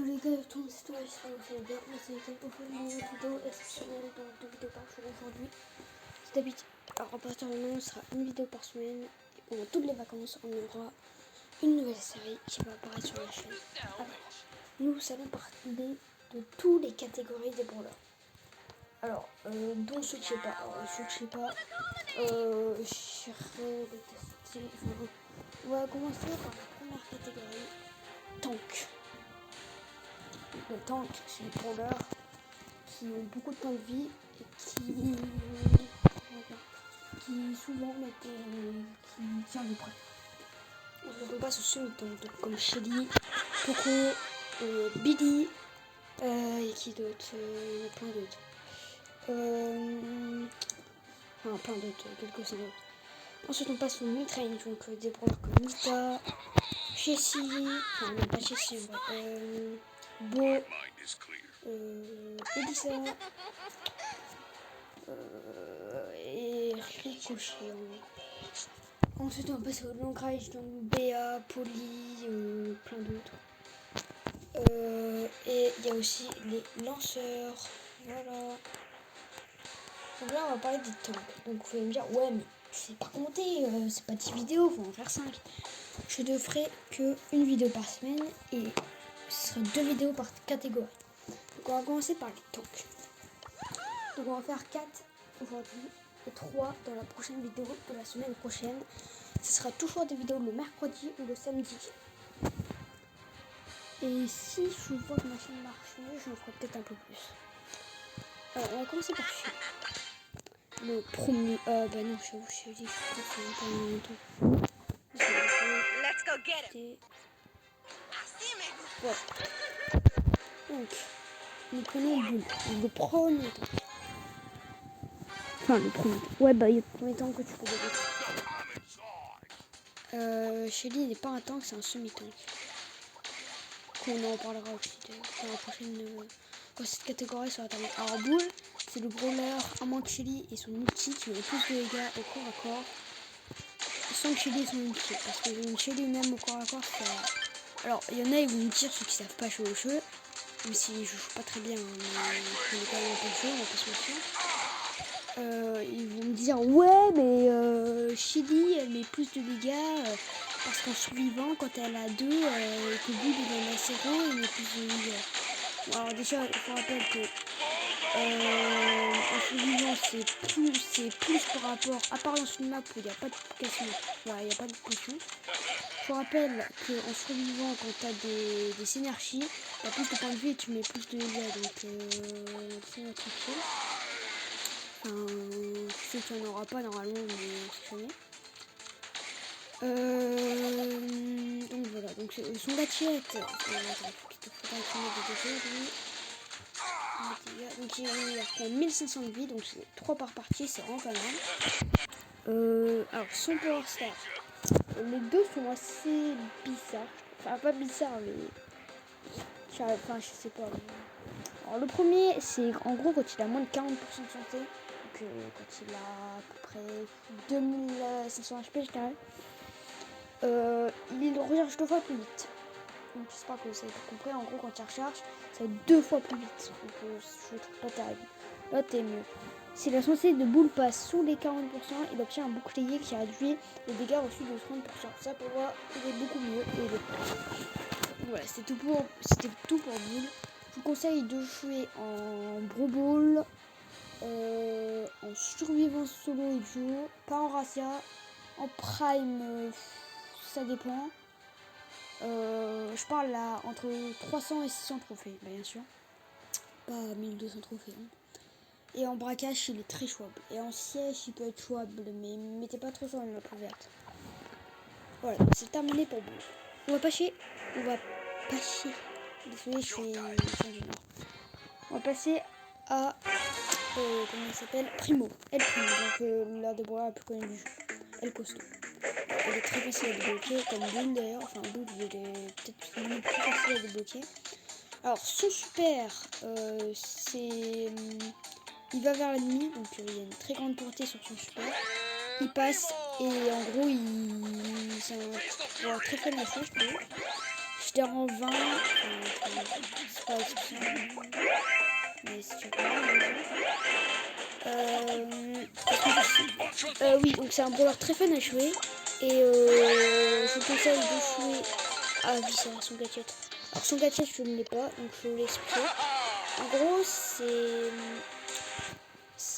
Yo les gars, tout le monde c'est toi, j'espère que vous allez bien. Moi c'est Ken, on fait une nouvelle vidéo exceptionnelle, donc 2 vidéos par jour aujourd'hui. C'est d'habitude, alors à partir de maintenant, ce sera une vidéo par semaine. Et pendant toutes les vacances, on aura une nouvelle série qui va apparaître sur la chaîne. Alors, nous allons parler de toutes les catégories des brawlers. Alors, dont ceux que je sais pas. Alors, ceux que je sais pas, j'irai les tester. Enfin, on va commencer par la première catégorie, tank. Le tank, c'est les brawlers qui ont beaucoup de points de vie et qui souvent mettent qui tirent du près. On passe au semi-tank, comme Shelly, Poco, Billy, et qui d'autre, plein d'autres. Enfin, plein d'autres, quelques-uns d'autres. Ensuite, on passe au mid-range, donc des brawlers comme Nita, Jessie, enfin, non pas Jessie, Bo, Elisa, et Ricochet. Ensuite, on va passer au long range, donc Béa, Polly, plein d'autres. Et il y a aussi les lanceurs. Voilà. Donc là, on va parler des tanks. Donc vous pouvez me dire, ouais, mais c'est pas compté, c'est pas 10 vidéos, faut en faire 5. Je ne ferai que une vidéo par semaine et ce sera 2 vidéos par catégorie. Donc on va commencer par les tanks. Donc on va faire 4 aujourd'hui et 3 dans la prochaine vidéo de la semaine prochaine. Ce sera toujours des vidéos le mercredi ou le samedi. Et si je vois que ma chaîne marche mieux, j'en ferai peut-être un peu plus. Alors on va commencer par Shelly. Le premier... bah non, j'avoue, Shelly, je crois que c'est un peu longtemps. Let's go get him. Voilà. Donc, nous prenons Bull. Le premier temps. Enfin, le premier temps. Ouais, bah, il y a le premier temps que tu peux développer. Shelly n'est pas un tank, c'est un semi-tank. On en parlera aussi dans la prochaine... quand cette catégorie sera terminée. Alors, Bull, c'est le brawler, à moins que Shelly et son ulti qui met plus de dégâts au corps à corps. Sans que Shelly et son ulti. Parce que une Shelly même au corps à corps, ça... Alors, il y en a, ils vont me dire, ceux qui savent pas jouer au jeu, même si je joue pas très bien, mais je connais quand même un peu le jeu, on va pas se mentir. Ils vont me dire, ouais, mais Shelly, elle met plus de dégâts, parce qu'en survivant, quand elle a 2, que Bull, il en a 0, il met plus de dégâts. Bon, alors déjà, il faut rappeler que en survivant, c'est plus par rapport, à part dans une map où il n'y a pas de potion, voilà, il n'y a pas de potion. Je rappelle qu'en survivant, quand tu as des synergies, tu as plus de points de vie et tu mets plus de dégâts. Donc, c'est notre chose. Enfin, je sais qu'il n'y en aura pas normalement, mais c'est jamais. Donc voilà, donc son gadget. Donc il reprend 1500 de vie, donc c'est 3 par partie, c'est vraiment pas mal. Alors, son power star. Les deux sont assez bizarres. Enfin, pas bizarres, mais... Enfin, je sais pas. Alors, le premier, c'est en gros quand il a moins de 40% de santé. Donc, quand il a à peu près 2500 HP, je dirais. Il recharge 2 fois plus vite. Donc, j'espère que vous avez compris. En gros, quand il recharge, ça va être 2 fois plus vite. Donc, je trouve pas terrible. Là, t'es mieux. Si la santé de Bull passe sous les 40%, il obtient un bouclier qui réduit les dégâts reçus de 30%. Ça, pour moi, il est beaucoup mieux. Voilà, c'était tout pour Bull. Je vous conseille de jouer en Brawl Ball, en survivant solo et duo, pas en razzia, en prime, ça dépend. Je parle là entre 300 et 600 trophées, bien sûr. Pas 1200 trophées. Hein. Et en braquage, il est très chouable. Et en siège, il peut être chouable, mais mettez pas trop sur une map ouverte. Voilà, c'est terminé pour vous. On va passer. Désolé, je suis On va passer à comment il s'appelle, Primo. El Primo, donc l'un des brawlers la plus connue du jeu. El Costo. Il est très facile à débloquer, comme Bull d'ailleurs. Enfin, Bull, il est peut-être plus facile à débloquer. Alors, son super, c'est... il va vers l'ennemi, donc il y a une très grande portée sur son super. Il passe et en gros, c'est un très faible effet, je trouve. Je dirais en 20, c'est pas exceptionnel. Mais c'est déjà pas mal. Oui, donc c'est un brawler très fun à jouer. Et je vous conseille de jouer à Visa, son gadget. Alors son gadget je ne l'ai pas, donc je vais vous l'expliquer. En gros,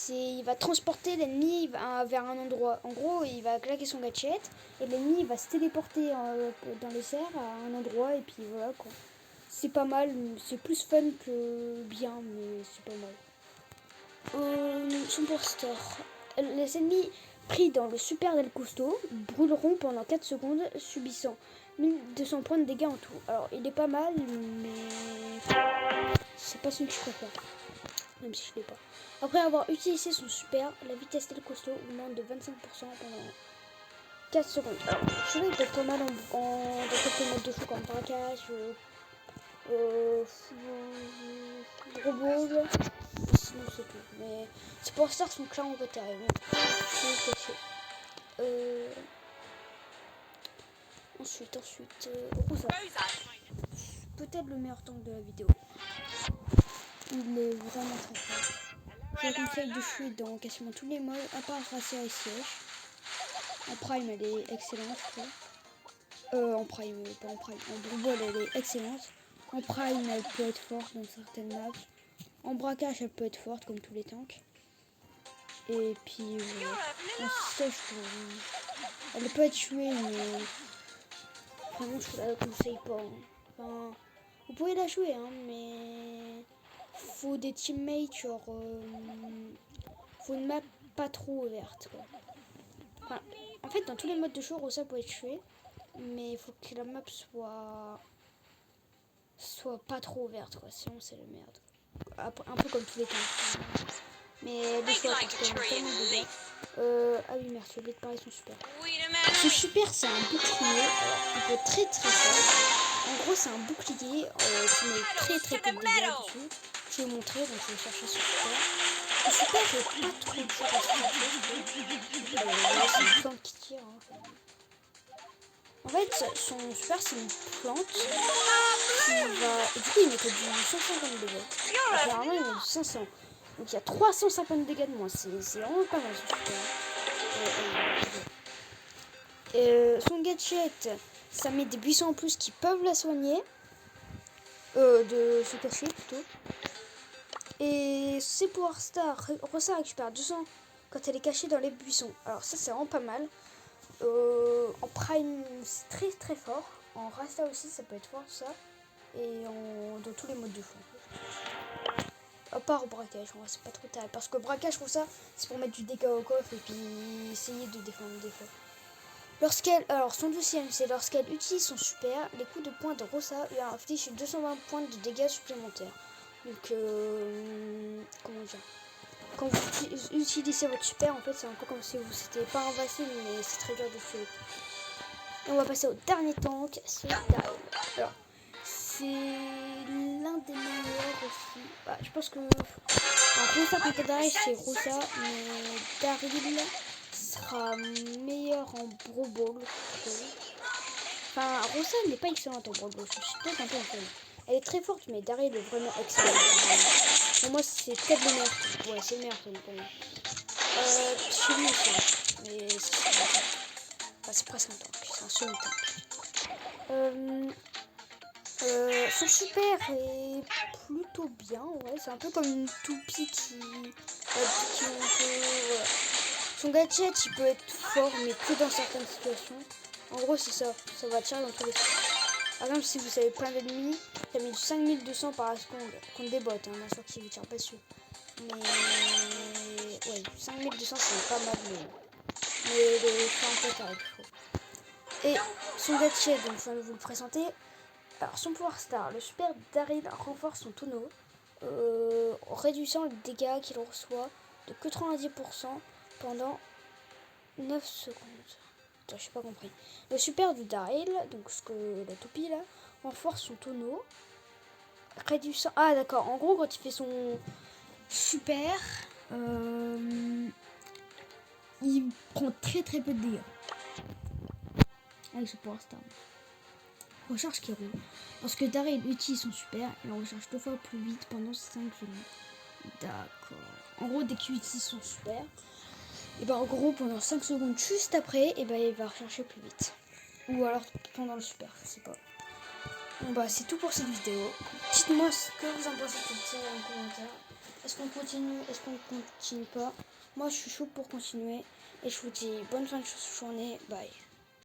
il va transporter l'ennemi vers un endroit. En gros, il va claquer son gadget et l'ennemi va se téléporter dans les airs à un endroit et puis voilà quoi. C'est pas mal, c'est plus fun que bien, mais c'est pas mal. Son poster. Les ennemis pris dans le super del costaud brûleront pendant 4 secondes, subissant 1200 points de dégâts en tout. Alors, il est pas mal, mais c'est pas celui que je préfère. Même si je l'ai pas. Après avoir utilisé son super, la vitesse del costaud augmente de 25% pendant 4 secondes. Alors, celui-là il peut être pas mal dans quelques modes de jeu comme braquage, robot. Sinon c'est tout. Mais c'est pour ça que son clans en terrible. Ensuite, Rosa. Peut-être le meilleur tank de la vidéo. Il est vraiment très fort. Je vous conseille de jouer dans quasiment tous les modes, à part Racer et Siège. En Prime, elle est excellente, je trouve. En Prime, pas en Prime. En Brawl, elle est excellente. En Prime, elle peut être forte dans certaines maps. En braquage, elle peut être forte comme tous les tanks. Et puis, en Siège, elle peut être jouée, mais vraiment, je vous la conseille pas. Enfin, vous pouvez la jouer, hein, mais faut des teammates, genre, faut une map pas trop ouverte, quoi. Enfin, en fait, dans tous les modes de jeu, Rosa peut être joué, mais il faut que la map soit pas trop ouverte, quoi. Sinon, c'est la merde. Un peu comme tous les temps. Mais des fois, parce qu'elle a tellement de dégâts. Ah oui, merde, j'ai oublié de parler de son super. Son super, c'est un bouclier. Alors, il peut être très très fort. En gros, c'est un bouclier qui met très très peu de dégâts dessus. Je vais vous montrer, donc je vais chercher son super. Le super, j'ai pas trop de choses à se faire. C'est une plante qui tire. Hein. En fait, son super, c'est une plante qui va... Et du coup, il met que du 150 dégâts. Apparemment, il met du 500. Donc, il y a 350 dégâts de moins. C'est vraiment pas mal, son super. Son gadget, ça met des buissons en plus qui peuvent la soigner. De se cacher, plutôt. Et ses pouvoirs star, Rosa récupère 200 quand elle est cachée dans les buissons. Alors ça, c'est vraiment pas mal. En Prime, c'est très très fort. En Rasta aussi, ça peut être fort, ça. Et dans tous les modes de jeu. À part au braquage, c'est pas trop terrible. Parce que le braquage, pour ça, c'est pour mettre du dégât au coffre et puis essayer de défendre des fois. Alors son deuxième, c'est lorsqu'elle utilise son super, les coups de poing de Rosa lui infligent 220 points de dégâts supplémentaires. Donc, comment dire, quand vous utilisez votre super, en fait, c'est un peu comme si vous c'était pas invincible, mais c'est très dur de tuer. Et on va passer au dernier tank, c'est Daryl. Alors, c'est l'un des meilleurs aussi. Bah, je pense que Rosa contre Daryl, c'est Rosa, mais Daryl sera meilleur en Brawl Ball. Enfin, Rosa n'est pas excellente en Brawl Ball, je suis peut-être un peu infernale. Elle est très forte, mais Daryl est vraiment excellente. Pour moi, c'est peut-être le meilleur tank. Ouais, c'est le meilleur tank pour moi. Celui aussi. Mais c'est presque un tank. C'est un semi-tank. Son super est plutôt bien. Ouais, c'est un peu comme une toupie qui son gadget, il peut être fort, mais que dans certaines situations. En gros, c'est ça. Ça va tirer dans tous les sens. Par exemple, si vous avez plein d'ennemis, ça met du 5200 par seconde contre des bots, hein, bien sûr qui ne tire pas dessus. Mais ouais, 5200 c'est pas mal, mais c'est un peu tarif, je trouve. Et son gadget, donc je viens de vous le présenter. Alors son pouvoir star, le super Daryl renforce son tonneau, en réduisant les dégâts qu'il reçoit de 90% pendant 9 secondes. Attends, je n'ai pas compris. Le super du Daryl, donc ce que la toupie là, renforce son tonneau. Réduisant. Ah d'accord, en gros quand il fait son super, il prend très très peu de dégâts. Avec ce pouvoir star. Recharge qui roule. Lorsque Daryl utilise son super, il en recharge 2 fois plus vite pendant 5 secondes. D'accord. En gros, dès qu'il utilise son super, et ben en gros, pendant 5 secondes juste après, et ben il va recharger plus vite. Ou alors pendant le super, je sais pas. Bon bah c'est tout pour cette vidéo. Dites-moi ce que vous en pensez de cette série en commentaire. Est-ce qu'on continue, est-ce qu'on continue pas? Moi je suis chaud pour continuer. Et je vous dis bonne fin de journée, bye.